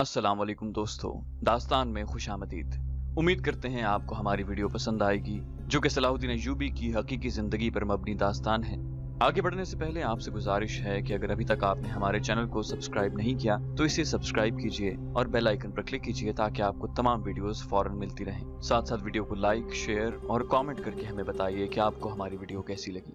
अस्सलाम वालेकुम दोस्तों, दास्तान में खुश आमदीद। उम्मीद करते हैं आपको हमारी वीडियो पसंद आएगी, जो कि सलाहुद्दीन अय्यूबी की हकीकी जिंदगी पर मबनी दास्तान है। आगे बढ़ने से पहले आपसे गुजारिश है कि अगर अभी तक आपने हमारे चैनल को सब्सक्राइब नहीं किया तो इसे सब्सक्राइब कीजिए और बेल आइकन पर क्लिक कीजिए ताकि आपको तमाम वीडियोस फौरन मिलती रहें। साथ साथ वीडियो को लाइक, शेयर और कॉमेंट करके हमें बताइए कि आपको हमारी वीडियो कैसी लगी।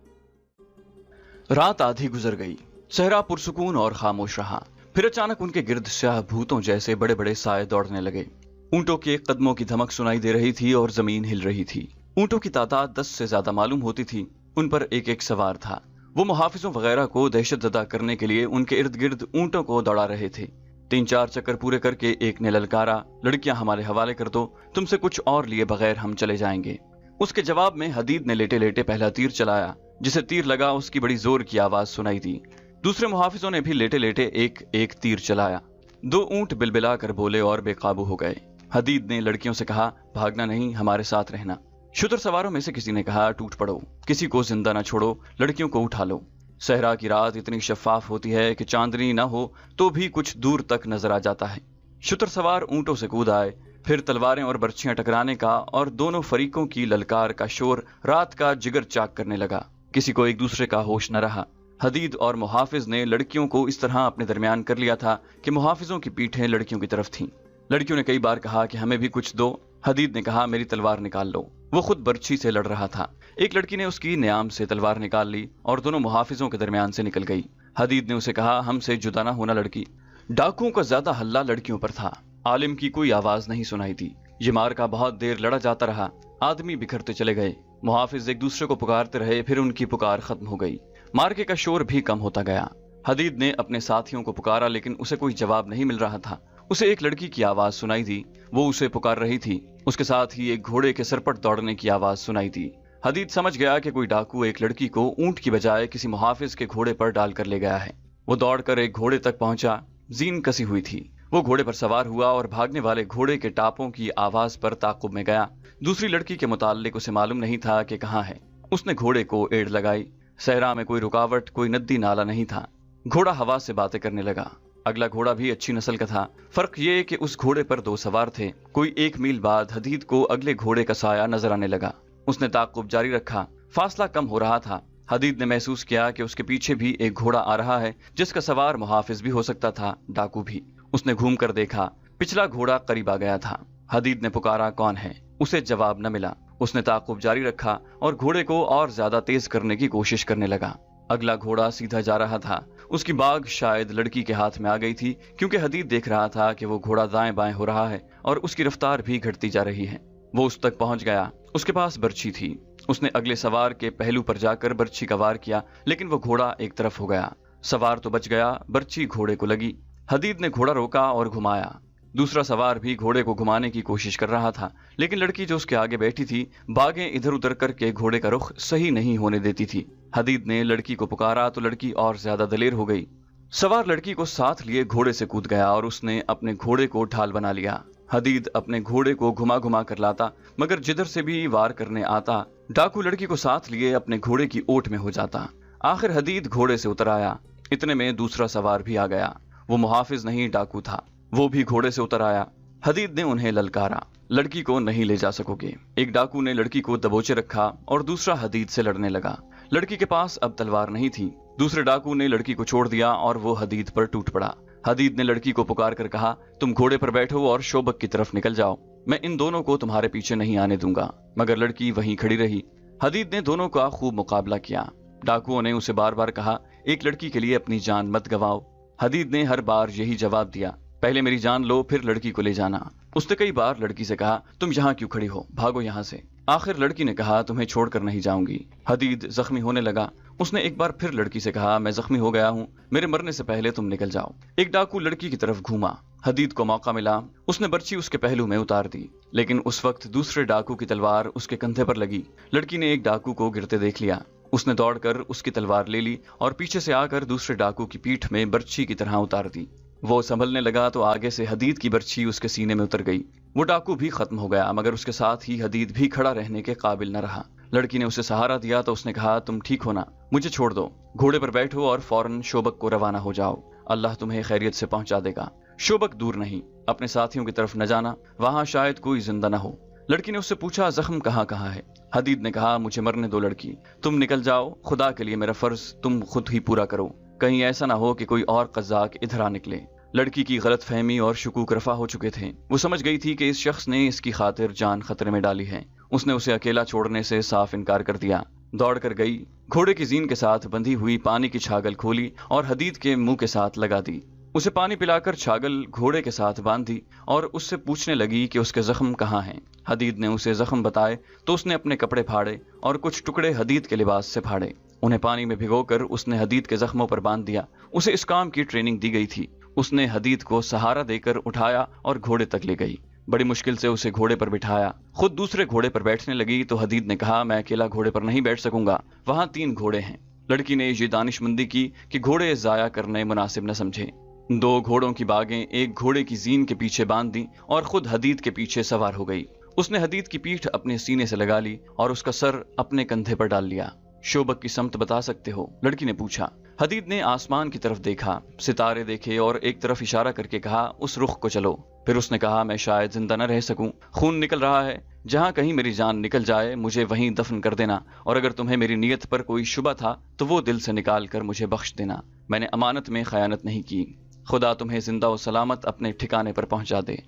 रात आधी गुजर गई, सहरा पुरसुकून और खामोश रहा। फिर अचानक उनके गिर्द स्याह भूतों जैसे बड़े बड़े साए दौड़ने लगे। ऊंटों के कदमों की धमक सुनाई दे रही थी और जमीन हिल रही थी। ऊंटों की तादाद 10 से ज्यादा मालूम होती थी। उन पर एक एक सवार था। वो मुहाफिजों वगैरह को दहशतज़दा करने के लिए उनके इर्द गिर्द ऊंटों को दौड़ा रहे थे। 3-4 चक्कर पूरे करके एक ने ललकारा, लड़कियां हमारे हवाले कर दो, तुमसे कुछ और लिए बगैर हम चले जाएंगे। उसके जवाब में हदीद ने लेटे लेटे पहला तीर चलाया। जिसे तीर लगा उसकी बड़ी जोर की आवाज सुनाई दी। दूसरे मुहाफिजों ने भी लेटे लेटे एक एक तीर चलाया। 2 ऊंट बिलबिला कर बोले और बेकाबू हो गए। हदीद ने लड़कियों से कहा, भागना नहीं, हमारे साथ रहना। शुतर सवारों में से किसी ने कहा, टूट पड़ो, किसी को जिंदा न छोड़ो, लड़कियों को उठा लो। सहरा की रात इतनी शफाफ होती है कि चांदनी न हो तो भी कुछ दूर तक नजर आ जाता है। शुतर सवार ऊंटों से कूद आए। फिर तलवारें और बर्छियां टकराने का और दोनों फरीकों की ललकार का शोर रात का जिगर चाक करने लगा। किसी को एक दूसरे का होश न रहा। हदीद और मुहाफिज ने लड़कियों को इस तरह अपने दरमियान कर लिया था कि मुहाफिजों की पीठें लड़कियों की तरफ थीं। लड़कियों ने कई बार कहा कि हमें भी कुछ दो। हदीद ने कहा, मेरी तलवार निकाल लो। वो खुद बर्छी से लड़ रहा था। एक लड़की ने उसकी न्याम से तलवार निकाल ली और दोनों मुहाफिजों के दरमियान से निकल गई। हदीद ने उसे कहा, हमसे जुदा ना होना लड़की। डाकुओं का ज्यादा हल्ला लड़कियों पर था। आलिम की कोई आवाज नहीं सुनाई दी। ये मार का बहुत देर लड़ा जाता रहा। आदमी बिखरते चले गए। मुहाफिज एक दूसरे को पुकारते रहे, फिर उनकी पुकार खत्म हो गई। मार्के का शोर भी कम होता गया। हदीद ने अपने साथियों को पुकारा लेकिन उसे कोई जवाब नहीं मिल रहा था। उसे एक लड़की की आवाज सुनाई दी। वो उसे पुकार रही थी। उसके साथ ही एक घोड़े के सरपट दौड़ने की आवाज सुनाई दी। हदीद समझ गया कि कोई डाकू एक लड़की को ऊंट की बजाय किसी मुहाफिज के घोड़े पर डालकर ले गया है। वो दौड़कर एक घोड़े तक पहुंचा। जीन कसी हुई थी। वो घोड़े पर सवार हुआ और भागने वाले घोड़े के टापों की आवाज पर ताकुब में गया। दूसरी लड़की के मुताल्लिक उसे मालूम नहीं था कि कहाँ है। उसने घोड़े को एड़ लगाई। सहरा में कोई रुकावट, कोई नदी नाला नहीं था। घोड़ा हवा से बातें करने लगा। अगला घोड़ा भी अच्छी नस्ल का था। फर्क ये कि उस घोड़े पर 2 सवार थे। कोई 1 मील बाद हदीद को अगले घोड़े का साया नजर आने लगा। उसने ताकुब जारी रखा। फासला कम हो रहा था। हदीद ने महसूस किया कि उसके पीछे भी एक घोड़ा आ रहा है, जिसका सवार मुहाफिज भी हो सकता था, डाकू भी। उसने घूम कर देखा। पिछला घोड़ा करीब आ गया था। हदीद ने पुकारा, कौन है? उसे जवाब न मिला। उसने ताकुब जारी रखा और घोड़े को और ज्यादा तेज करने की कोशिश करने लगा। अगला घोड़ा सीधा जा रहा था। उसकी बाग शायद लड़की के हाथ में आ गई थी, क्योंकि हदीद देख रहा था कि वो घोड़ा दाएं बाएं हो रहा है और उसकी रफ्तार भी घटती जा रही है। वो उस तक पहुंच गया। उसके पास बर्छी थी। उसने अगले सवार के पहलू पर जाकर बर्छी का वार किया, लेकिन वो घोड़ा एक तरफ हो गया। सवार तो बच गया, बर्छी घोड़े को लगी। हदीद ने घोड़ा रोका और घुमाया। दूसरा सवार भी घोड़े को घुमाने की कोशिश कर रहा था, लेकिन लड़की जो उसके आगे बैठी थी बागें इधर उधर करके घोड़े का रुख सही नहीं होने देती थी। हदीद ने लड़की को पुकारा तो लड़की और ज्यादा दलेर हो गई। सवार लड़की को साथ लिए घोड़े से कूद गया और उसने अपने घोड़े को ढाल बना लिया। हदीद अपने घोड़े को घुमा घुमा कर लाता, मगर जिधर से भी वार करने आता डाकू लड़की को साथ लिए अपने घोड़े की ओट में हो जाता। आखिर हदीद घोड़े से उतर आया। इतने में दूसरा सवार भी आ गया। वो मुहाफिज नहीं, डाकू था। वो भी घोड़े से उतर आया। हदीद ने उन्हें ललकारा, लड़की को नहीं ले जा सकोगे। एक डाकू ने लड़की को दबोचे रखा और दूसरा हदीद से लड़ने लगा। लड़की के पास अब तलवार नहीं थी। दूसरे डाकू ने लड़की को छोड़ दिया और वो हदीद पर टूट पड़ा। हदीद ने लड़की को पुकार कर कहा, तुम घोड़े पर बैठो और शोबक की तरफ निकल जाओ। मैं इन दोनों को तुम्हारे पीछे नहीं आने दूंगा। मगर लड़की वहीं खड़ी रही। हदीद ने दोनों का खूब मुकाबला किया। डाकुओं ने उसे बार बार कहा, एक लड़की के लिए अपनी जान मत गवाओ। हदीद ने हर बार यही जवाब दिया, पहले मेरी जान लो, फिर लड़की को ले जाना। उसने कई बार लड़की से कहा, तुम यहाँ क्यों खड़ी हो, भागो यहाँ से। आखिर लड़की ने कहा, तुम्हें छोड़कर नहीं जाऊंगी। हदीद जख्मी होने लगा। उसने एक बार फिर लड़की से कहा, मैं जख्मी हो गया हूँ, मेरे मरने से पहले तुम निकल जाओ। एक डाकू लड़की की तरफ घूमा। हदीद को मौका मिला। उसने बर्छी उसके पहलू में उतार दी, लेकिन उस वक्त दूसरे डाकू की तलवार उसके कंधे पर लगी। लड़की ने एक डाकू को गिरते देख लिया। उसने दौड़कर उसकी तलवार ले ली और पीछे से आकर दूसरे डाकू की पीठ में बर्छी की तरह उतार दी। वो संभलने लगा तो आगे से हदीद की बर्छी उसके सीने में उतर गई। वो डाकू भी खत्म हो गया, मगर उसके साथ ही हदीद भी खड़ा रहने के काबिल न रहा। लड़की ने उसे सहारा दिया तो उसने कहा, तुम ठीक हो ना, मुझे छोड़ दो, घोड़े पर बैठो और फौरन शोबक को रवाना हो जाओ, अल्लाह तुम्हें खैरियत से पहुंचा देगा। शोबक दूर नहीं, अपने साथियों की तरफ न जाना, वहां शायद कोई जिंदा न हो। लड़की ने उससे पूछा, जख्म कहाँ कहाँ है? हदीद ने कहा, मुझे मरने दो लड़की, तुम निकल जाओ, खुदा के लिए मेरा फर्ज तुम खुद ही पूरा करो, कहीं ऐसा ना हो कि कोई और कज़ाक इधर आ निकले। लड़की की गलत फहमी और शुकूक रफा हो चुके थे। वो समझ गई थी कि इस शख्स ने इसकी खातिर जान खतरे में डाली है। उसने उसे अकेला छोड़ने से साफ इनकार कर दिया। दौड़ कर गई, घोड़े की जीन के साथ बंधी हुई पानी की छागल खोली और हदीद के मुंह के साथ लगा दी। उसे पानी पिलाकर छागल घोड़े के साथ बांधी और उससे पूछने लगी कि उसके जख्म कहाँ हैं। हदीद ने उसे जख्म बताए तो उसने अपने कपड़े फाड़े और कुछ टुकड़े हदीद के लिबास से फाड़े। उन्हें पानी में भिगोकर उसने हदीद के जख्मों पर बांध दिया। उसे इस काम की ट्रेनिंग दी गई थी। उसने हदीद को सहारा देकर उठाया और घोड़े तक ले गई। बड़ी मुश्किल से उसे घोड़े पर बिठाया। खुद दूसरे घोड़े पर बैठने लगी तो हदीद ने कहा, मैं अकेला घोड़े पर नहीं बैठ सकूंगा, वहां 3 घोड़े हैं। लड़की ने ये दानिशमंदी की कि घोड़े जाया करने मुनासिब न समझे। 2 घोड़ों की बागें एक घोड़े की जीन के पीछे बांध दी और खुद हदीद के पीछे सवार हो गई। उसने हदीद की पीठ अपने सीने से लगा ली और उसका सर अपने कंधे पर डाल लिया। शोबक की समत बता सकते हो? लड़की ने पूछा। हदीद ने आसमान की तरफ देखा, सितारे देखे और एक तरफ इशारा करके कहा, उस रुख को चलो। फिर उसने कहा, मैं शायद जिंदा न रह सकूं, खून निकल रहा है, जहां कहीं मेरी जान निकल जाए मुझे वहीं दफन कर देना, और अगर तुम्हें मेरी नीयत पर कोई शुबा था तो वो दिल से निकाल कर मुझे बख्श देना। मैंने अमानत में खयानत नहीं की। खुदा तुम्हें जिंदा और सलामत अपने ठिकाने पर पहुंचा दे।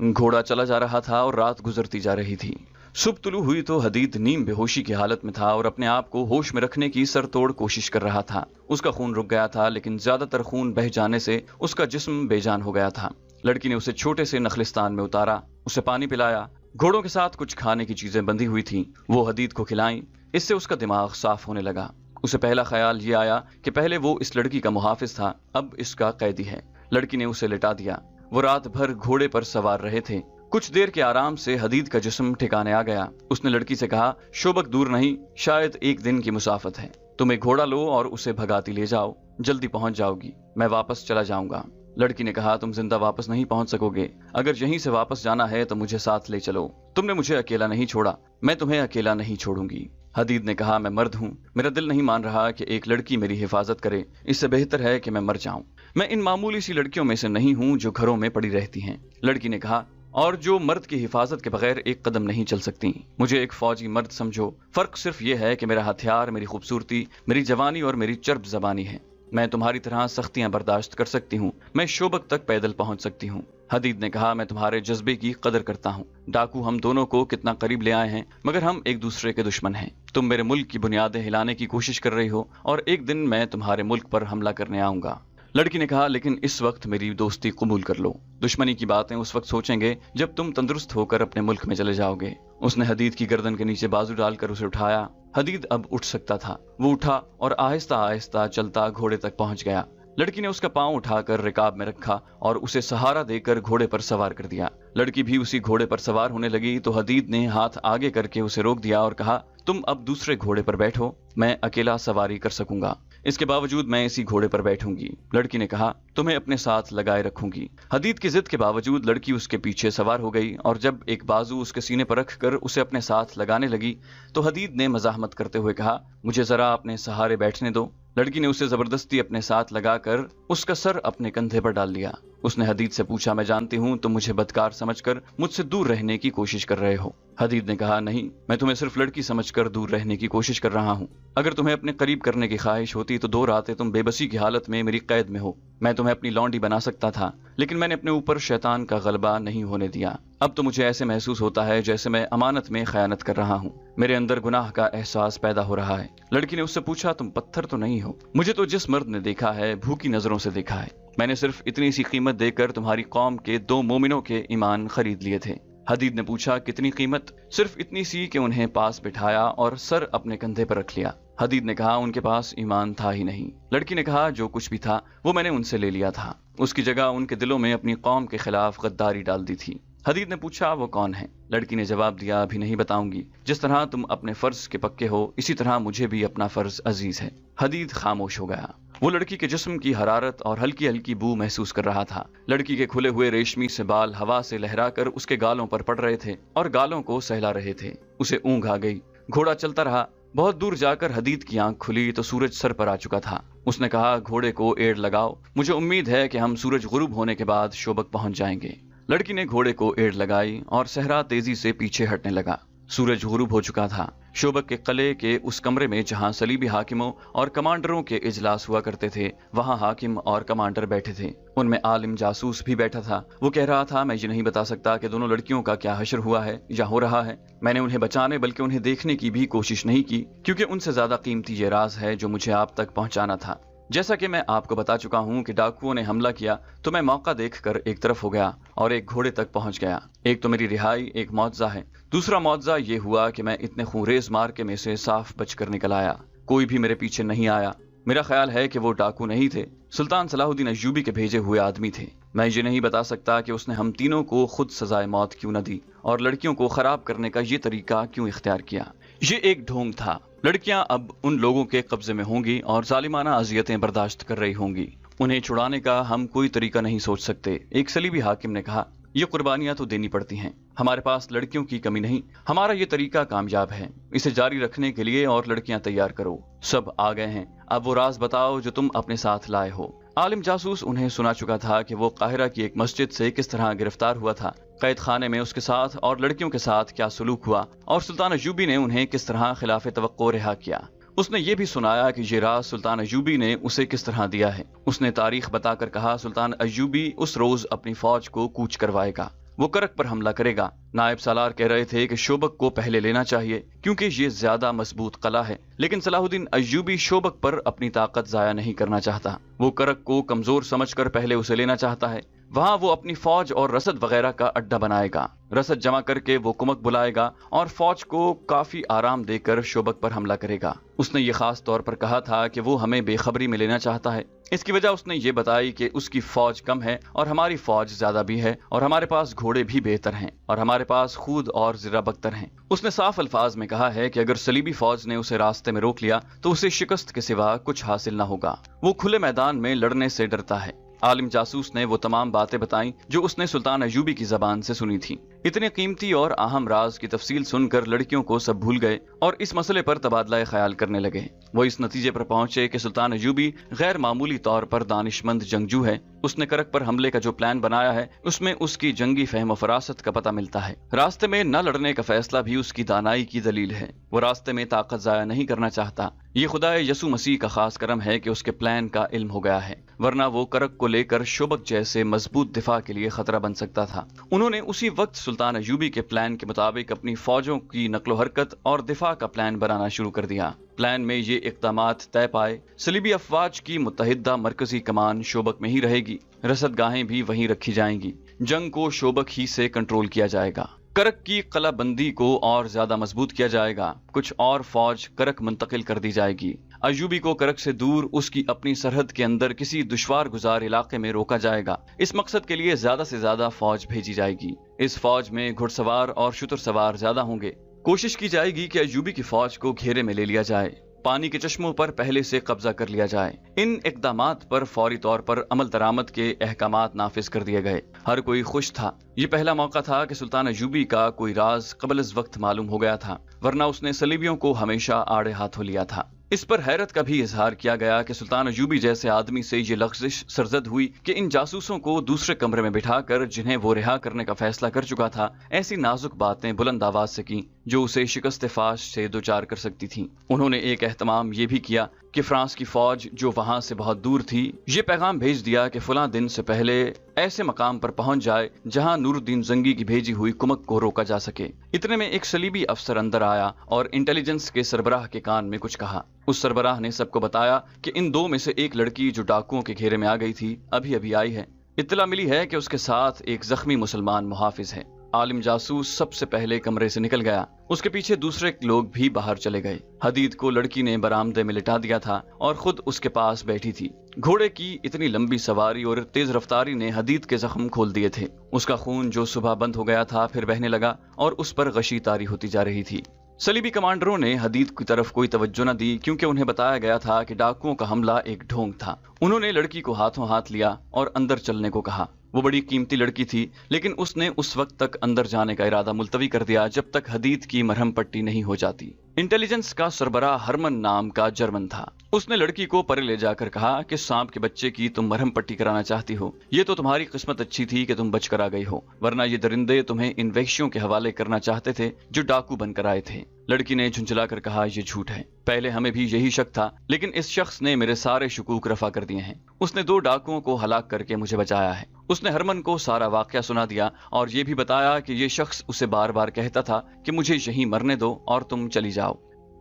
घोड़ा चला जा रहा था और रात गुजरती जा रही थी। सुबह तुलू हुई तो हदीद नीम बेहोशी की हालत में था और अपने आप को होश में रखने की सरतोड़ कोशिश कर रहा था। उसका खून रुक गया था, लेकिन ज्यादातर खून बह जाने से उसका जिस्म बेजान हो गया था। लड़की ने उसे छोटे से नखलिस्तान में उतारा, उसे पानी पिलाया। घोड़ों के साथ कुछ खाने की चीजें बंधी हुई थीं, वो हदीद को खिलाईं। इससे उसका दिमाग साफ होने लगा। उसे पहला ख्याल ये आया कि पहले वो इस लड़की का मुहाफिज था, अब इसका कैदी है। लड़की ने उसे लिटा दिया। वो रात भर घोड़े पर सवार रहे थे। कुछ देर के आराम से हदीद का जिस्म ठिकाने आ गया। उसने लड़की से कहा, शोबक दूर नहीं, शायद 1 दिन की मुसाफत है। तुम एक घोड़ा लो और उसे भगाती ले जाओ, जल्दी पहुंच जाओगी, मैं वापस चला जाऊंगा। लड़की ने कहा, तुम जिंदा वापस नहीं पहुंच सकोगे। अगर यहीं से वापस जाना है तो मुझे साथ ले चलो। तुमने मुझे अकेला नहीं छोड़ा, मैं तुम्हें अकेला नहीं छोड़ूंगी। हदीद ने कहा, मैं मर्द हूँ, मेरा दिल नहीं मान रहा कि एक लड़की मेरी हिफाजत करे। इससे बेहतर है कि मैं मर जाऊं। मैं इन मामूली सी लड़कियों में से नहीं हूं जो घरों में पड़ी रहती हैं। लड़की ने कहा, और जो मर्द की हिफाजत के बगैर एक कदम नहीं चल सकती। मुझे एक फौजी मर्द समझो, फर्क सिर्फ ये है कि मेरा हथियार मेरी खूबसूरती, मेरी जवानी और मेरी चर्ब जबानी है। मैं तुम्हारी तरह सख्तियां बर्दाश्त कर सकती हूँ। मैं शोबक तक पैदल पहुंच सकती हूँ। हदीद ने कहा, मैं तुम्हारे जज्बे की कदर करता हूँ। डाकू हम दोनों को कितना करीब ले आए हैं, मगर हम एक दूसरे के दुश्मन हैं। तुम मेरे मुल्क की बुनियादें हिलाने की कोशिश कर रही हो और एक दिन मैं तुम्हारे मुल्क पर हमला करने आऊंगा। लड़की ने कहा, लेकिन इस वक्त मेरी दोस्ती कबूल कर लो। दुश्मनी की बातें उस वक्त सोचेंगे जब तुम तंदुरुस्त होकर अपने मुल्क में चले जाओगे। उसने हदीद की गर्दन के नीचे बाजू डालकर उसे उठाया। हदीद अब उठ सकता था। वो उठा और आहिस्ता आहिस्ता चलता घोड़े तक पहुंच गया। लड़की ने उसका पांव उठाकर रिकाब में रखा और उसे सहारा देकर घोड़े पर सवार कर दिया। लड़की भी उसी घोड़े पर सवार होने लगी तो हदीद ने हाथ आगे करके उसे रोक दिया और कहा, तुम अब दूसरे घोड़े पर बैठो, मैं अकेला सवारी कर सकूंगा। इसके बावजूद मैं इसी घोड़े पर बैठूंगी। लड़की ने कहा, तुम्हें अपने साथ लगाए रखूंगी। हदीद की जिद के बावजूद लड़की उसके पीछे सवार हो गई और जब एक बाजू उसके सीने पर रखकर उसे अपने साथ लगाने लगी तो हदीद ने मजाहमत करते हुए कहा, मुझे जरा अपने सहारे बैठने दो। लड़की ने उसे जबरदस्ती अपने साथ लगाकर उसका सर अपने कंधे पर डाल लिया। उसने हदीद से पूछा, मैं जानती हूँ तुम मुझे बदकार समझकर मुझसे दूर रहने की कोशिश कर रहे हो। हदीद ने कहा, नहीं, मैं तुम्हें सिर्फ लड़की समझकर दूर रहने की कोशिश कर रहा हूँ। अगर तुम्हें अपने करीब करने की ख्वाहिश होती तो 2 रातें तुम बेबसी की हालत में मेरी कैद में हो। मैं तुम्हें अपनी लौंडी बना सकता था, लेकिन मैंने अपने ऊपर शैतान का गलबा नहीं होने दिया। अब तो मुझे ऐसे महसूस होता है जैसे मैं अमानत में खयानत कर रहा हूँ। मेरे अंदर गुनाह का एहसास पैदा हो रहा है। लड़की ने उससे पूछा, तुम पत्थर तो नहीं हो? मुझे तो जिस मर्द ने देखा है भूखी नजरों से देखा है। मैंने सिर्फ इतनी सी कीमत देकर तुम्हारी कौम के 2 मोमिनों के ईमान खरीद लिए थे। हदीद ने पूछा, कितनी कीमत? सिर्फ इतनी सी कि उन्हें पास बिठाया और सर अपने कंधे पर रख लिया। हदीद ने कहा, उनके पास ईमान था ही नहीं। लड़की ने कहा, जो कुछ भी था वो मैंने उनसे ले लिया था। उसकी जगह उनके दिलों में अपनी कौम के खिलाफ गद्दारी डाल दी थी। हदीद ने पूछा, वो कौन है? लड़की ने जवाब दिया, अभी नहीं बताऊंगी। जिस तरह तुम अपने फर्ज के पक्के हो, इसी तरह मुझे भी अपना फर्ज अजीज है। हदीद खामोश हो गया। वो लड़की के जिस्म की हरारत और हल्की हल्की बू महसूस कर रहा था। लड़की के खुले हुए रेशमी से बाल हवा से लहराकर उसके गालों पर पड़ रहे थे और गालों को सहला रहे थे। उसे ऊँघ आ गई। घोड़ा चलता रहा। बहुत दूर जाकर हदीद की आंख खुली तो सूरज सर पर आ चुका था। उसने कहा, घोड़े को एड़ लगाओ, मुझे उम्मीद है कि हम सूरज गुरूब होने के बाद शोबक पहुंच जाएंगे। लड़की ने घोड़े को एड़ लगाई और सहरा तेजी से पीछे हटने लगा। सूरज गुरूब हो चुका था। शोबक के किले के उस कमरे में जहां सलीबी हाकिमों और कमांडरों के इजलास हुआ करते थे, वहां हाकिम और कमांडर बैठे थे। उनमें आलिम जासूस भी बैठा था। वो कह रहा था, मैं ये नहीं बता सकता कि दोनों लड़कियों का क्या हश्र हुआ है या हो रहा है। मैंने उन्हें बचाने बल्कि उन्हें देखने की भी कोशिश नहीं की, क्योंकि उनसे ज्यादा कीमती ये राज है जो मुझे आप तक पहुंचाना था। जैसा कि मैं आपको बता चुका हूं कि डाकुओं ने हमला किया तो मैं मौका देखकर एक तरफ हो गया और एक घोड़े तक पहुंच गया। एक तो मेरी रिहाई एक मौजज़ा है, दूसरा मौजज़ा ये हुआ कि मैं इतने खूंरेज मार्के में से साफ बचकर निकल आया। कोई भी मेरे पीछे नहीं आया। मेरा ख्याल है कि वो डाकू नहीं थे, सुल्तान सलाहुद्दीन अय्यूबी के भेजे हुए आदमी थे। मैं ये नहीं बता सकता कि उसने हम तीनों को खुद सजाए मौत क्यों न दी और लड़कियों को खराब करने का ये तरीका क्यों इख्तियार किया। ये एक ढोंग था। लड़कियां अब उन लोगों के कब्जे में होंगी और जालिमाना अजियतें बर्दाश्त कर रही होंगी। उन्हें छुड़ाने का हम कोई तरीका नहीं सोच सकते। एक सलीबी हाकिम ने कहा, ये कुर्बानियां तो देनी पड़ती हैं। हमारे पास लड़कियों की कमी नहीं। हमारा ये तरीका कामयाब है। इसे जारी रखने के लिए और लड़कियां तैयार करो। सब आ गए हैं। अब वो राज बताओ जो तुम अपने साथ लाए हो। आलिम जासूस उन्हें सुना चुका था कि वो काहिरा की एक मस्जिद से किस तरह गिरफ्तार हुआ था, कैद खाने में उसके साथ और लड़कियों के साथ क्या सलूक हुआ और सुल्तान अय्यूबी ने उन्हें किस तरह खिलाफ तवक्को रिहा किया। उसने ये भी सुनाया कि ये राज सुल्तान अय्यूबी ने उसे किस तरह दिया है। उसने तारीख बताकर कहा, सुल्तान अय्यूबी उस रोज अपनी फौज को कूच करवाएगा। वो करक पर हमला करेगा। नायब सालार कह रहे थे कि शोबक को पहले लेना चाहिए क्योंकि ये ज्यादा मजबूत कला है, लेकिन सलाहुद्दीन अय्यूबी शोबक पर अपनी ताकत जाया नहीं करना चाहता। वो करक को कमजोर समझकर पहले उसे लेना चाहता है। वहां वो अपनी फौज और रसद वगैरह का अड्डा बनाएगा। रसद जमा करके वो कुमक बुलाएगा और फौज को काफी आराम देकर शोबक पर हमला करेगा। उसने ये खास तौर पर कहा था कि वो हमें बेखबरी में लेना चाहता है। इसकी वजह उसने ये बताई कि उसकी फौज कम है और हमारी फौज ज्यादा भी है और हमारे पास घोड़े भी बेहतर हैं और हमारे पास खुद और ज़रा बख्तर हैं। उसने साफ अल्फाज में कहा है कि अगर सलीबी फौज ने उसे रास्ते में रोक लिया तो उसे शिकस्त के सिवा कुछ हासिल न होगा। वो खुले मैदान में लड़ने से डरता है। आलिम जासूस ने वो तमाम बातें बताई जो उसने सुल्तान अय्यूबी की जबान से सुनी थी। इतने कीमती और अहम राज की तफसील सुनकर लड़कियों को सब भूल गए और इस मसले पर तबादला ख्याल करने लगे। वो इस नतीजे पर पहुंचे कि सुल्तान अय्यूबी गैर मामूली तौर पर दानिशमंद जंगजू है। उसने करक पर हमले का जो प्लान बनाया है उसमें उसकी जंगी फहम फरासत का पता मिलता है। रास्ते में न लड़ने का फैसला भी उसकी दानाई की दलील है। वो रास्ते में ताकत जाया नहीं करना चाहता। ये खुदाए यसु मसीह का खास करम है कि उसके प्लान का इल्म हो गया है, वरना वो करक को लेकर शोबक जैसे मजबूत दिफा के लिए खतरा बन सकता था। उन्होंने उसी वक्त सुल्तान अय्यूबी के प्लान के मुताबिक अपनी फौजों की नकलो हरकत और दिफा का प्लान बनाना शुरू कर दिया। प्लान में ये इक़दामात तय पाए, सलीबी अफवाज की मुत्तहिदा मरकजी कमान शोबक में ही रहेगी, रसदगाहें भी वहीं रखी जाएंगी, जंग को शोबक ही से कंट्रोल किया जाएगा, करक की कलाबंदी को और ज्यादा मजबूत किया जाएगा, कुछ और फौज करक मुंतकिल कर दी जाएगी, अय्यूबी को करक से दूर उसकी अपनी सरहद के अंदर किसी दुश्वार गुजार इलाके में रोका जाएगा। इस मकसद के लिए ज्यादा से ज्यादा फौज भेजी जाएगी। इस फौज में घुड़सवार और शुतर सवार ज्यादा होंगे। कोशिश की जाएगी कि अय्यूबी की फौज को घेरे में ले लिया जाए, पानी के चश्मों पर पहले से कब्जा कर लिया जाए। इन इकदामात पर फौरी तौर पर अमल दरामद के अहकामात नाफिज कर दिए गए। हर कोई खुश था। ये पहला मौका था कि सुल्तान अय्यूबी का कोई राज कबल इस वक्त मालूम हो गया था, वरना उसने सलीबियों को हमेशा आड़े हाथों लिया था। इस पर हैरत का भी इजहार किया गया कि सुल्तान अय्यूबी जैसे आदमी से ये लफ्जिश सरजद हुई कि इन जासूसों को दूसरे कमरे में बिठाकर, जिन्हें वो रिहा करने का फैसला कर चुका था, ऐसी नाजुक बातें बुलंद आवाज से की जो उसे शिकस्त फाश से दो चार कर सकती थीं। उन्होंने एक एहतमाम ये भी किया कि फ्रांस की फौज जो वहां से बहुत दूर थी, ये पैगाम भेज दिया कि फलां दिन से पहले ऐसे मकाम पर पहुंच जाए जहां नूरुद्दीन जंगी की भेजी हुई कुमक को रोका जा सके। इतने में एक सलीबी अफसर अंदर आया और इंटेलिजेंस के सरबराह के कान में कुछ कहा। उस सरबराह ने सबको बताया कि इन दो में से एक लड़की जो डाकुओं के घेरे में आ गई थी अभी अभी आई है। इत्तला मिली है कि उसके साथ एक जख्मी मुसलमान मुहाफिज है। आलिम जासूस सबसे पहले कमरे से निकल गया। उसके पीछे दूसरे लोग भी बाहर चले गए। हदीद को लड़की ने बरामदे में लिटा दिया था और खुद उसके पास बैठी थी। घोड़े की इतनी लंबी सवारी और तेज रफ्तारी ने हदीद के जख्म खोल दिए थे। उसका खून जो सुबह बंद हो गया था फिर बहने लगा और उस पर गशी तारी होती जा रही थी। सलीबी कमांडरों ने हदीद की तरफ कोई तवज्जो न दी क्योंकि उन्हें बताया गया था कि डाकुओं का हमला एक ढोंग था। उन्होंने लड़की को हाथों हाथ लिया और अंदर चलने को कहा। वो बड़ी कीमती लड़की थी, लेकिन उसने उस वक्त तक अंदर जाने का इरादा मुलतवी कर दिया जब तक हदीद की मरहम पट्टी नहीं हो जाती। इंटेलिजेंस का सरबराह हरमन नाम का जर्मन था। उसने लड़की को परे ले जाकर कहा कि सांप के बच्चे की तुम मरहम पट्टी कराना चाहती हो, ये तो तुम्हारी किस्मत अच्छी थी कि तुम बच कर आ गई हो, वरना ये दरिंदे तुम्हें इन वहशियों के हवाले करना चाहते थे जो डाकू बनकर आए थे। लड़की ने झुंझला कर कहा, ये झूठ है, पहले हमें भी यही शक था, लेकिन इस शख्स ने मेरे सारे शकूक रफा कर दिए हैं। उसने 2 डाकुओं को हलाक करके मुझे बचाया है। उसने हरमन को सारा वाकया सुना दिया और ये भी बताया कि ये शख्स उसे बार बार कहता था कि मुझे यहीं मरने दो और तुम चली जाओ।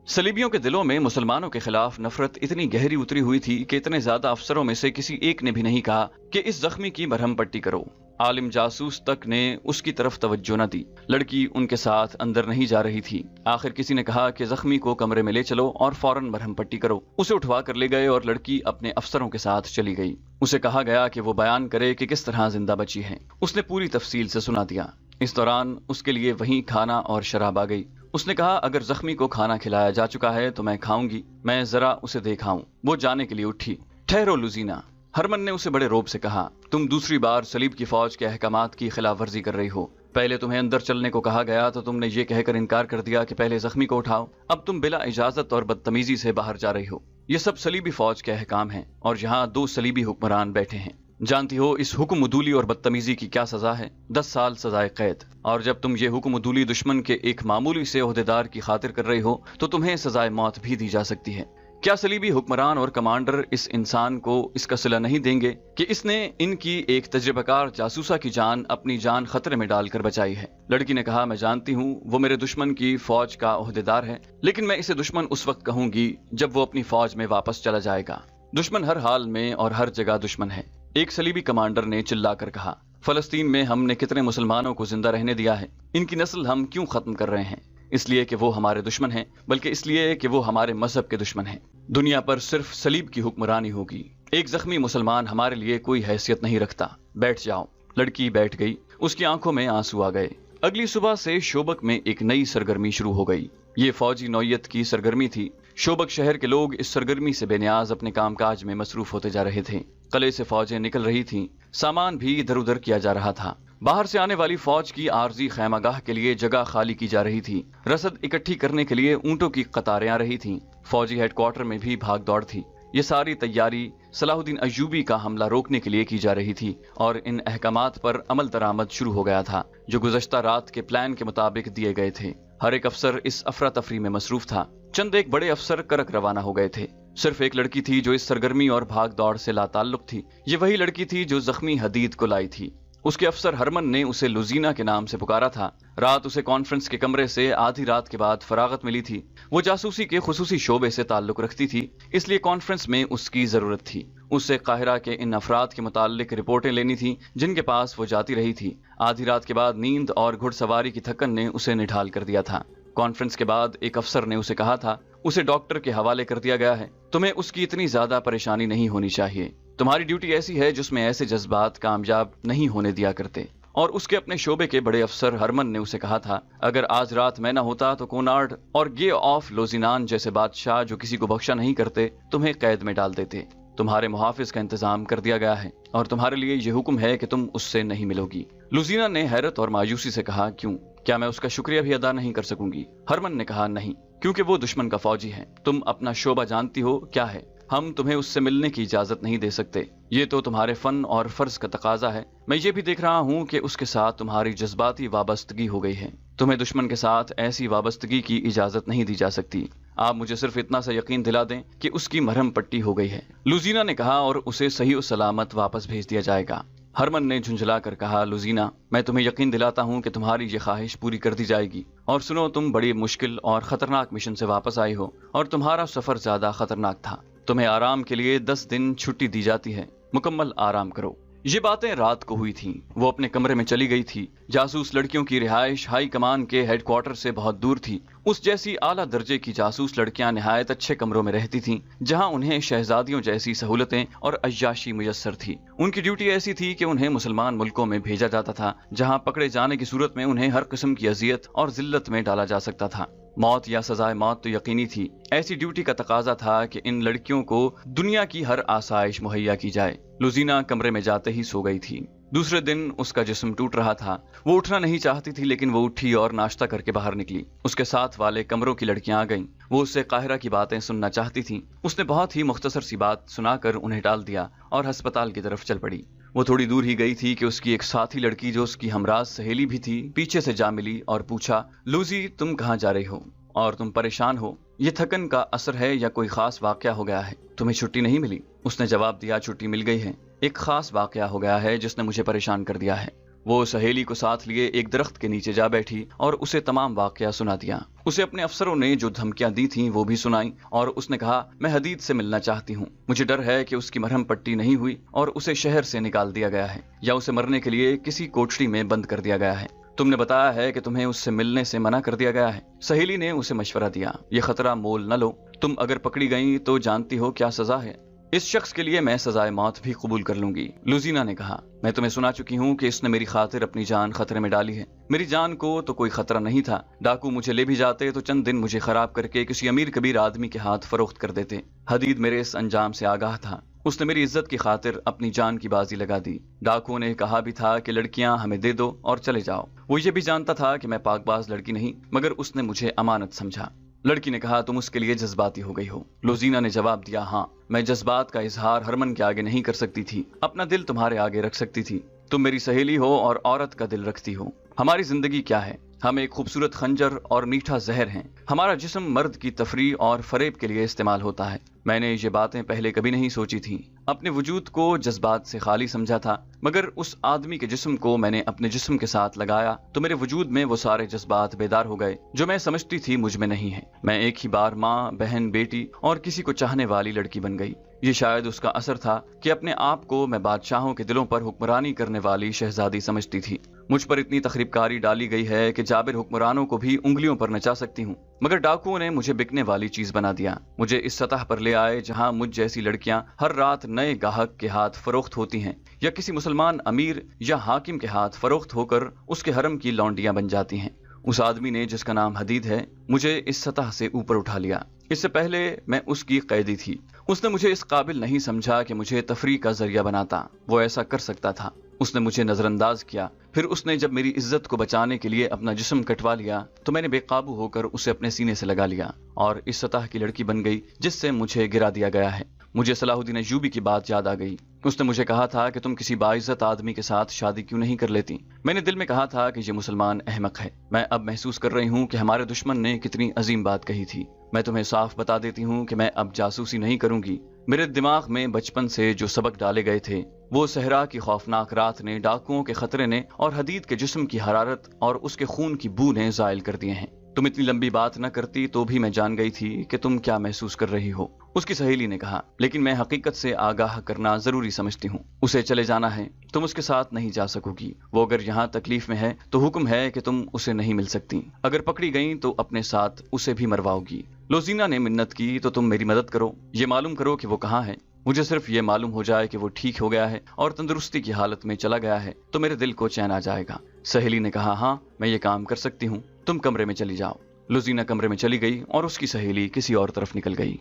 सलीबियों के दिलों में मुसलमानों के खिलाफ नफरत इतनी गहरी उतरी हुई थी कि इतने ज्यादा अफसरों में से किसी एक ने भी नहीं कहा कि इस जख्मी की मरहम पट्टी करो। आलिम जासूस तक ने उसकी तरफ तवज्जो न दी। लड़की उनके साथ अंदर नहीं जा रही थी। आखिर किसी ने कहा कि जख्मी को कमरे में ले चलो और फौरन मरहम पट्टी करो। उसे उठवा कर ले गए और लड़की अपने अफसरों के साथ चली गई। उसे कहा गया कि वो बयान करे कि किस तरह जिंदा बची है। उसने पूरी तफसील से सुना दिया। इस दौरान उसके लिए वहीं खाना और शराब आ गई। उसने कहा, अगर जख्मी को खाना खिलाया जा चुका है तो मैं खाऊंगी, मैं जरा उसे देखाऊं। वो जाने के लिए उठी। ठहरो लुजीना, हरमन ने उसे बड़े रौब से कहा, तुम दूसरी बार सलीब की फौज के अहकामात की खिलाफ वर्जी कर रही हो। पहले तुम्हें अंदर चलने को कहा गया तो तुमने ये कहकर इनकार कर दिया कि पहले जख्मी को उठाओ। अब तुम बिला इजाजत और बदतमीजी से बाहर जा रही हो। ये सब सलीबी फौज के अहकाम हैं और यहाँ 2 सलीबी हुक्मरान बैठे हैं। जानती हो इस हुक्म उदूली और बदतमीजी की क्या सजा है? 10 साल सजाए कैद। और जब तुम ये हुक्म उदूली दुश्मन के एक मामूली से ओहदेदार की खातिर कर रही हो तो तुम्हें सजाए मौत भी दी जा सकती है। क्या सलीबी हुक्मरान और कमांडर इस इंसान को इसका सिला नहीं देंगे कि इसने इनकी एक तजर्बाकार जासूसा की जान अपनी जान खतरे में डालकर बचाई है? लड़की ने कहा, मैं जानती हूँ वो मेरे दुश्मन की फौज का ओहदेदार है, लेकिन मैं इसे दुश्मन उस वक्त कहूंगी जब वो अपनी फौज में वापस चला जाएगा। दुश्मन हर हाल में और हर जगह दुश्मन है। एक सलीबी कमांडर ने चिल्लाकर कहा, फलस्तीन में हमने कितने मुसलमानों को जिंदा रहने दिया है, इनकी नस्ल हम क्यों खत्म कर रहे हैं? इसलिए कि वो हमारे दुश्मन हैं, बल्कि इसलिए कि वो हमारे मजहब के दुश्मन हैं। दुनिया पर सिर्फ सलीब की हुक्मरानी होगी। एक जख्मी मुसलमान हमारे लिए कोई हैसियत नहीं रखता। बैठ जाओ। लड़की बैठ गई। उसकी आंखों में आंसू आ गए। अगली सुबह से शोबक में एक नई सरगर्मी शुरू हो गई। ये फौजी नौयत की सरगर्मी थी। शोबक शहर के लोग इस सरगर्मी से बेनियाज अपने कामकाज में मसरूफ होते जा रहे थे। कले से फौजें निकल रही थीं, सामान भी इधर उधर किया जा रहा था। बाहर से आने वाली फौज की आरजी खैमागाह के लिए जगह खाली की जा रही थी। रसद इकट्ठी करने के लिए ऊंटों की कतारें आ रही थीं। फौजी हेडक्वार्टर में भी भाग दौड़ थी। ये सारी तैयारी सलाहुद्दीन अय्यूबी का हमला रोकने के लिए की जा रही थी और इन अहकामात पर अमल दरामद शुरू हो गया था जो गुज़श्ता रात के प्लान के मुताबिक दिए गए थे। हर एक अफसर इस अफरा तफरी में मसरूफ था। चंद एक बड़े अफसर करक रवाना हो गए थे। सिर्फ एक लड़की थी जो इस सरगर्मी और भाग दौड़ से लाताल्लुक थी। ये वही लड़की थी जो जख्मी हदीद को लाई थी। उसके अफसर हरमन ने उसे लुजीना के नाम से पुकारा था। रात उसे कॉन्फ्रेंस के कमरे से आधी रात के बाद फरागत मिली थी। वो जासूसी के खुसूसी शोबे से ताल्लुक रखती थी, इसलिए कॉन्फ्रेंस में उसकी जरूरत थी। उससे काहिरा के इन अफराद के मुताल्लिक रिपोर्टें लेनी थी जिनके पास वो जाती रही थी। आधी रात के बाद नींद और घुड़सवारी की थकन ने उसे निढाल कर दिया था। कॉन्फ्रेंस के बाद एक अफसर ने उसे कहा था, उसे डॉक्टर के हवाले कर दिया गया है। तुम्हें उसकी इतनी ज्यादा परेशानी नहीं होनी चाहिए। तुम्हारी ड्यूटी ऐसी है जिसमें ऐसे जज्बात कामयाब नहीं होने दिया करते। और उसके अपने शोबे के बड़े अफसर हरमन ने उसे कहा था, अगर आज रात मैं न होता तो कोनार्ड और गे ऑफ लोजिनान जैसे बादशाह जो किसी को बख्शा नहीं करते तुम्हें कैद में डाल देते। तुम्हारे मुहाफिज का इंतजाम कर दिया गया है और तुम्हारे लिए यह हुक्म है कि तुम उससे नहीं मिलोगी। लुजीना ने हैरत और मायूसी से कहा, क्यों? क्या मैं उसका शुक्रिया भी अदा नहीं कर सकूंगी? हरमन ने कहा, नहीं, क्योंकि वो दुश्मन का फौजी है। तुम अपना शोबा जानती हो क्या है। हम तुम्हें उससे मिलने की इजाजत नहीं दे सकते। ये तो तुम्हारे फन और फर्ज का तकाजा है। मैं ये भी देख रहा हूँ कि उसके साथ तुम्हारी जज्बाती वाबस्तगी हो गई है। तुम्हें दुश्मन के साथ ऐसी वाबस्तगी की इजाजत नहीं दी जा सकती। आप मुझे सिर्फ इतना सा यकीन दिला दें कि उसकी मरहम पट्टी हो गई है। लुजीना ने कहा, और उसे सही और सलामत वापस भेज दिया जाएगा। हरमन ने झुंझला कर कहा, लुजीना, मैं तुम्हें यकीन दिलाता हूँ कि तुम्हारी ये ख्वाहिश पूरी कर दी जाएगी। और सुनो, तुम बड़ी मुश्किल और खतरनाक मिशन से वापस आई हो और तुम्हारा सफर ज्यादा खतरनाक था। तुम्हें आराम के लिए 10 दिन छुट्टी दी जाती है। मुकम्मल आराम करो। ये बातें रात को हुई थीं। वो अपने कमरे में चली गई थी। जासूस लड़कियों की रिहाइश हाई कमान के हेडक्वार्टर से बहुत दूर थी। उस जैसी आला दर्जे की जासूस लड़कियां निहायत अच्छे कमरों में रहती थीं, जहां उन्हें शहजादियों जैसी सहूलतें और अय्याशी मुयस्सर थी। उनकी ड्यूटी ऐसी थी कि उन्हें मुसलमान मुल्कों में भेजा जाता था, जहां पकड़े जाने की सूरत में उन्हें हर किस्म की अजियत और जिल्लत में डाला जा सकता था। मौत या सजाए मौत तो यकीनी थी। ऐसी ड्यूटी का तकाजा था कि इन लड़कियों को दुनिया की हर आसाइश मुहैया की जाए। लुजीना कमरे में जाते ही सो गई थी। दूसरे दिन उसका जिस्म टूट रहा था। वो उठना नहीं चाहती थी, लेकिन वो उठी और नाश्ता करके बाहर निकली। उसके साथ वाले कमरों की लड़कियां आ गईं। वो उससे काहिरा की बातें सुनना चाहती थीं। उसने बहुत ही मुख्तसर सी बात सुनाकर उन्हें टाल दिया और अस्पताल की तरफ चल पड़ी। वो थोड़ी दूर ही गई थी कि उसकी एक साथी लड़की, जो उसकी हमराज सहेली भी थी, पीछे से जा मिली और पूछा, लूजी, तुम कहाँ जा रही हो और तुम परेशान हो? ये थकन का असर है या कोई खास वाकया हो गया है? तुम्हें छुट्टी नहीं मिली? उसने जवाब दिया, छुट्टी मिल गई है। एक खास वाकया हो गया है जिसने मुझे परेशान कर दिया है। वो सहेली को साथ लिए एक दरख्त के नीचे जा बैठी और उसे तमाम वाकया सुना दिया। उसे अपने अफसरों ने जो धमकियां दी थीं वो भी सुनाई और उसने कहा, मैं हदीद से मिलना चाहती हूँ। मुझे डर है कि उसकी मरहम पट्टी नहीं हुई और उसे शहर से निकाल दिया गया है या उसे मरने के लिए किसी कोठरी में बंद कर दिया गया है। तुमने बताया है कि तुम्हें उससे मिलने से मना कर दिया गया है। सहेली ने उसे मशवरा दिया, ये खतरा मोल न लो। तुम अगर पकड़ी गई तो जानती हो क्या सजा है। इस शख्स के लिए मैं सजाए मौत भी कबूल कर लूंगी। लुजीना ने कहा, मैं तुम्हें सुना चुकी हूँ कि इसने मेरी खातिर अपनी जान खतरे में डाली है। मेरी जान को तो कोई खतरा नहीं था। डाकू मुझे ले भी जाते तो चंद दिन मुझे खराब करके किसी अमीर कबीर आदमी के हाथ फरोख्त कर देते। हदीद मेरे इस अंजाम से आगाह था। उसने मेरी इज्जत की खातिर अपनी जान की बाजी लगा दी। डाकुओं ने कहा भी था कि लड़कियां हमें दे दो और चले जाओ। वो ये भी जानता था कि मैं पाकबाज लड़की नहीं, मगर उसने मुझे अमानत समझा। लड़की ने कहा, तुम उसके लिए जज्बाती हो गई हो। लुजीना ने जवाब दिया, हाँ, मैं जज्बात का इजहार हरमन के आगे नहीं कर सकती थी, अपना दिल तुम्हारे आगे रख सकती थी। तुम मेरी सहेली हो और औरत का दिल रखती हो। हमारी जिंदगी क्या है? हम एक खूबसूरत खंजर और मीठा जहर हैं। हमारा जिस्म मर्द की तफरी और फरेब के लिए इस्तेमाल होता है। मैंने ये बातें पहले कभी नहीं सोची थी। अपने वजूद को जज्बात से खाली समझा था, मगर उस आदमी के जिस्म को मैंने अपने जिस्म के साथ लगाया तो मेरे वजूद में वो सारे जज्बात बेदार हो गए जो मैं समझती थी मुझ में नहीं है। मैं एक ही बार माँ, बहन, बेटी और किसी को चाहने वाली लड़की बन गई। ये शायद उसका असर था कि अपने आप को मैं बादशाहों के दिलों पर हुक्मरानी करने वाली शहजादी समझती थी। मुझ पर इतनी तखरीबकारी डाली गई है कि जाबिर हुक्मरानों को भी उंगलियों पर नचा सकती हूँ, मगर डाकुओं ने मुझे बिकने वाली चीज बना दिया। मुझे इस सतह पर ले आए जहाँ मुझ जैसी लड़कियां हर रात नए गाहक के हाथ फरोख्त होती हैं या किसी मुसलमान अमीर या हाकिम के हाथ फरोख्त होकर उसके हरम की लौंडियां बन जाती हैं। उस आदमी ने, जिसका नाम हदीद है, मुझे इस सतह से ऊपर उठा लिया। इससे पहले मैं उसकी कैदी थी। उसने मुझे इस काबिल नहीं समझा कि मुझे तफरीह का जरिया बनाता। वो ऐसा कर सकता था। उसने मुझे नजरअंदाज किया। फिर उसने जब मेरी इज्जत को बचाने के लिए अपना जिस्म कटवा लिया तो मैंने बेकाबू होकर उसे अपने सीने से लगा लिया और इस सतह की लड़की बन गई जिससे मुझे गिरा दिया गया है। मुझे सलाहुद्दीन अय्यूबी की बात याद आ गई। उसने मुझे कहा था कि तुम किसी बाइज्जत आदमी के साथ शादी क्यों नहीं कर लेती। मैंने दिल में कहा था कि ये मुसलमान अहमक है। मैं अब महसूस कर रही हूँ कि हमारे दुश्मन ने कितनी अजीम बात कही थी। मैं तुम्हें साफ बता देती हूँ कि मैं अब जासूसी नहीं करूंगी। मेरे दिमाग में बचपन से जो सबक डाले गए थे वो सहरा की खौफनाक रात ने, डाकुओं के खतरे ने और हदीद के जिस्म की हरारत और उसके खून की बू ने ज़ायल कर दिए हैं। तुम इतनी लंबी बात न करती तो भी मैं जान गई थी कि तुम क्या महसूस कर रही हो। उसकी सहेली ने कहा, लेकिन मैं हकीकत से आगाह करना जरूरी समझती हूँ। उसे चले जाना है, तुम उसके साथ नहीं जा सकोगी। वो अगर यहाँ तकलीफ में है तो हुक्म है कि तुम उसे नहीं मिल सकती। अगर पकड़ी गई तो अपने साथ उसे भी मरवाओगी। लुजीना ने मिन्नत की, तो तुम मेरी मदद करो, ये मालूम करो कि वो कहाँ है। मुझे सिर्फ ये मालूम हो जाए कि वो ठीक हो गया है और तंदुरुस्ती की हालत में चला गया है तो मेरे दिल को चैन आ जाएगा। सहेली ने कहा, हाँ, मैं ये काम कर सकती हूँ, तुम कमरे में चली जाओ। लुजीना कमरे में चली गई और उसकी सहेली किसी और तरफ निकल गई।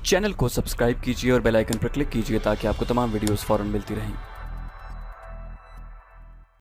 चैनल को सब्सक्राइब कीजिए और बेल आइकन पर क्लिक कीजिए ताकि आपको तमाम वीडियोस फौरन मिलती रहें।